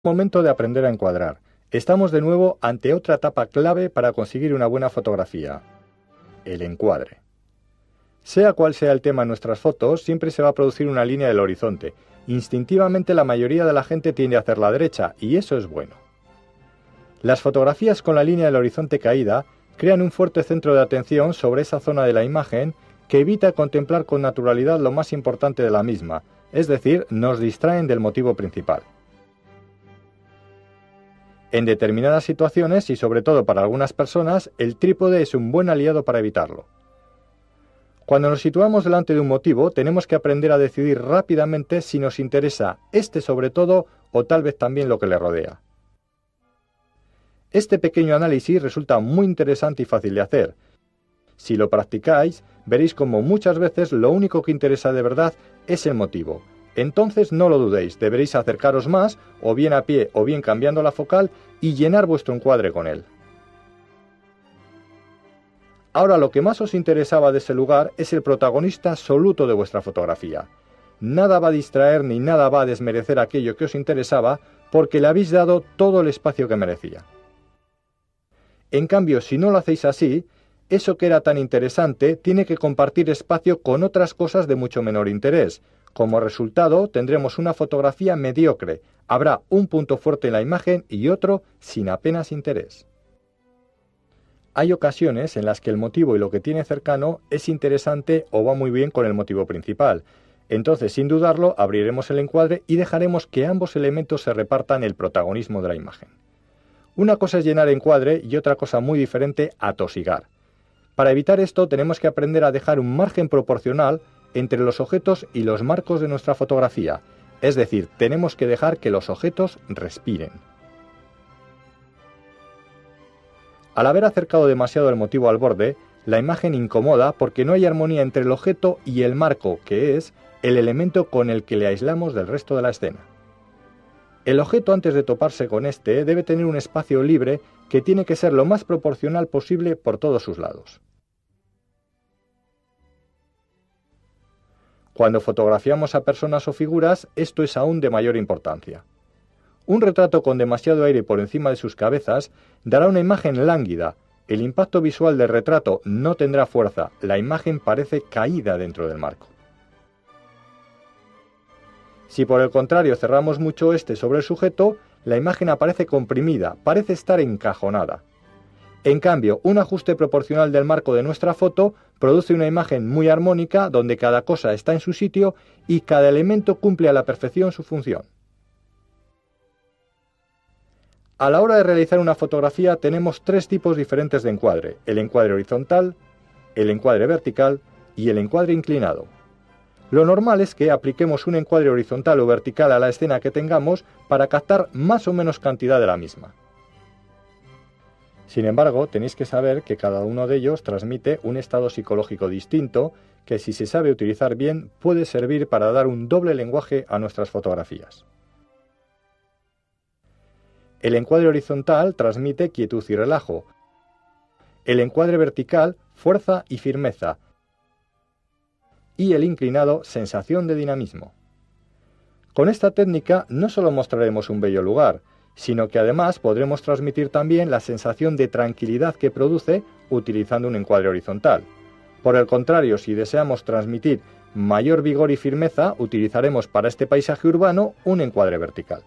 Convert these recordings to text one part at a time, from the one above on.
Momento de aprender a encuadrar. Estamos de nuevo ante otra etapa clave para conseguir una buena fotografía: el encuadre. Sea cual sea el tema en nuestras fotos, siempre se va a producir una línea del horizonte. Instintivamente la mayoría de la gente tiende a hacer la derecha, y eso es bueno. Las fotografías con la línea del horizonte caída crean un fuerte centro de atención sobre esa zona de la imagen que evita contemplar con naturalidad lo más importante de la misma, es decir, nos distraen del motivo principal. En determinadas situaciones, y sobre todo para algunas personas, el trípode es un buen aliado para evitarlo. Cuando nos situamos delante de un motivo, tenemos que aprender a decidir rápidamente si nos interesa este sobre todo o tal vez también lo que le rodea. Este pequeño análisis resulta muy interesante y fácil de hacer. Si lo practicáis, veréis como muchas veces lo único que interesa de verdad es el motivo. Entonces no lo dudéis, deberéis acercaros más, o bien a pie o bien cambiando la focal, y llenar vuestro encuadre con él. Ahora lo que más os interesaba de ese lugar es el protagonista absoluto de vuestra fotografía. Nada va a distraer ni nada va a desmerecer aquello que os interesaba porque le habéis dado todo el espacio que merecía. En cambio, si no lo hacéis así, eso que era tan interesante tiene que compartir espacio con otras cosas de mucho menor interés. Como resultado, tendremos una fotografía mediocre. Habrá un punto fuerte en la imagen y otro sin apenas interés. Hay ocasiones en las que el motivo y lo que tiene cercano es interesante o va muy bien con el motivo principal. Entonces, sin dudarlo, abriremos el encuadre y dejaremos que ambos elementos se repartan el protagonismo de la imagen. Una cosa es llenar encuadre y otra cosa muy diferente, atosigar. Para evitar esto tenemos que aprender a dejar un margen proporcional entre los objetos y los marcos de nuestra fotografía, es decir, tenemos que dejar que los objetos respiren. Al haber acercado demasiado el motivo al borde, la imagen incomoda porque no hay armonía entre el objeto y el marco, que es el elemento con el que le aislamos del resto de la escena. El objeto, antes de toparse con este, debe tener un espacio libre que tiene que ser lo más proporcional posible por todos sus lados. Cuando fotografiamos a personas o figuras, esto es aún de mayor importancia. Un retrato con demasiado aire por encima de sus cabezas dará una imagen lánguida. El impacto visual del retrato no tendrá fuerza, la imagen parece caída dentro del marco. Si por el contrario cerramos mucho este sobre el sujeto, la imagen aparece comprimida, parece estar encajonada. En cambio, un ajuste proporcional del marco de nuestra foto produce una imagen muy armónica donde cada cosa está en su sitio y cada elemento cumple a la perfección su función. A la hora de realizar una fotografía tenemos tres tipos diferentes de encuadre: el encuadre horizontal, el encuadre vertical y el encuadre inclinado. Lo normal es que apliquemos un encuadre horizontal o vertical a la escena que tengamos para captar más o menos cantidad de la misma. Sin embargo, tenéis que saber que cada uno de ellos transmite un estado psicológico distinto que, si se sabe utilizar bien, puede servir para dar un doble lenguaje a nuestras fotografías. El encuadre horizontal transmite quietud y relajo. El encuadre vertical, fuerza y firmeza. Y el inclinado, sensación de dinamismo. Con esta técnica no solo mostraremos un bello lugar, sino que además podremos transmitir también la sensación de tranquilidad que produce utilizando un encuadre horizontal. Por el contrario, si deseamos transmitir mayor vigor y firmeza, utilizaremos para este paisaje urbano un encuadre vertical.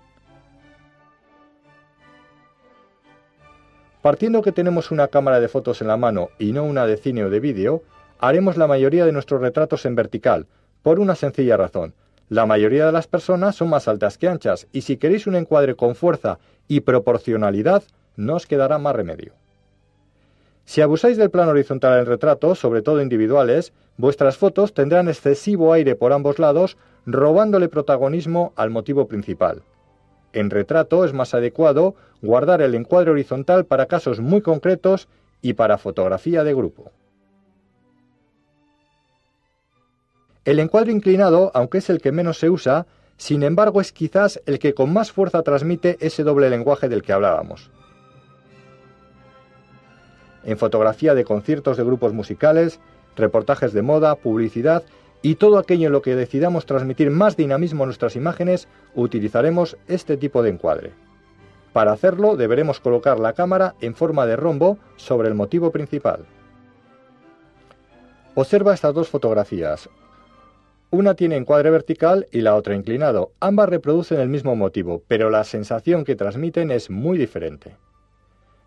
Partiendo que tenemos una cámara de fotos en la mano y no una de cine o de vídeo, haremos la mayoría de nuestros retratos en vertical, por una sencilla razón. La mayoría de las personas son más altas que anchas, y si queréis un encuadre con fuerza y proporcionalidad, no os quedará más remedio. Si abusáis del plano horizontal en retratos, sobre todo individuales, vuestras fotos tendrán excesivo aire por ambos lados, robándole protagonismo al motivo principal. En retrato es más adecuado guardar el encuadre horizontal para casos muy concretos y para fotografía de grupo. El encuadre inclinado, aunque es el que menos se usa, sin embargo es quizás el que con más fuerza transmite ese doble lenguaje del que hablábamos. En fotografía de conciertos de grupos musicales, reportajes de moda, publicidad y todo aquello en lo que decidamos transmitir más dinamismo a nuestras imágenes, utilizaremos este tipo de encuadre. Para hacerlo deberemos colocar la cámara en forma de rombo sobre el motivo principal. Observa estas dos fotografías. Una tiene encuadre vertical y la otra inclinado. Ambas reproducen el mismo motivo, pero la sensación que transmiten es muy diferente.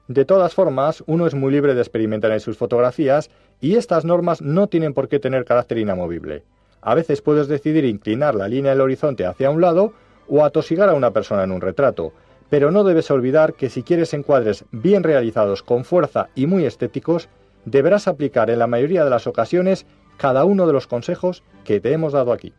De todas formas, uno es muy libre de experimentar en sus fotografías y estas normas no tienen por qué tener carácter inamovible. A veces puedes decidir inclinar la línea del horizonte hacia un lado o atosigar a una persona en un retrato, pero no debes olvidar que si quieres encuadres bien realizados con fuerza y muy estéticos, deberás aplicar en la mayoría de las ocasiones cada uno de los consejos que te hemos dado aquí.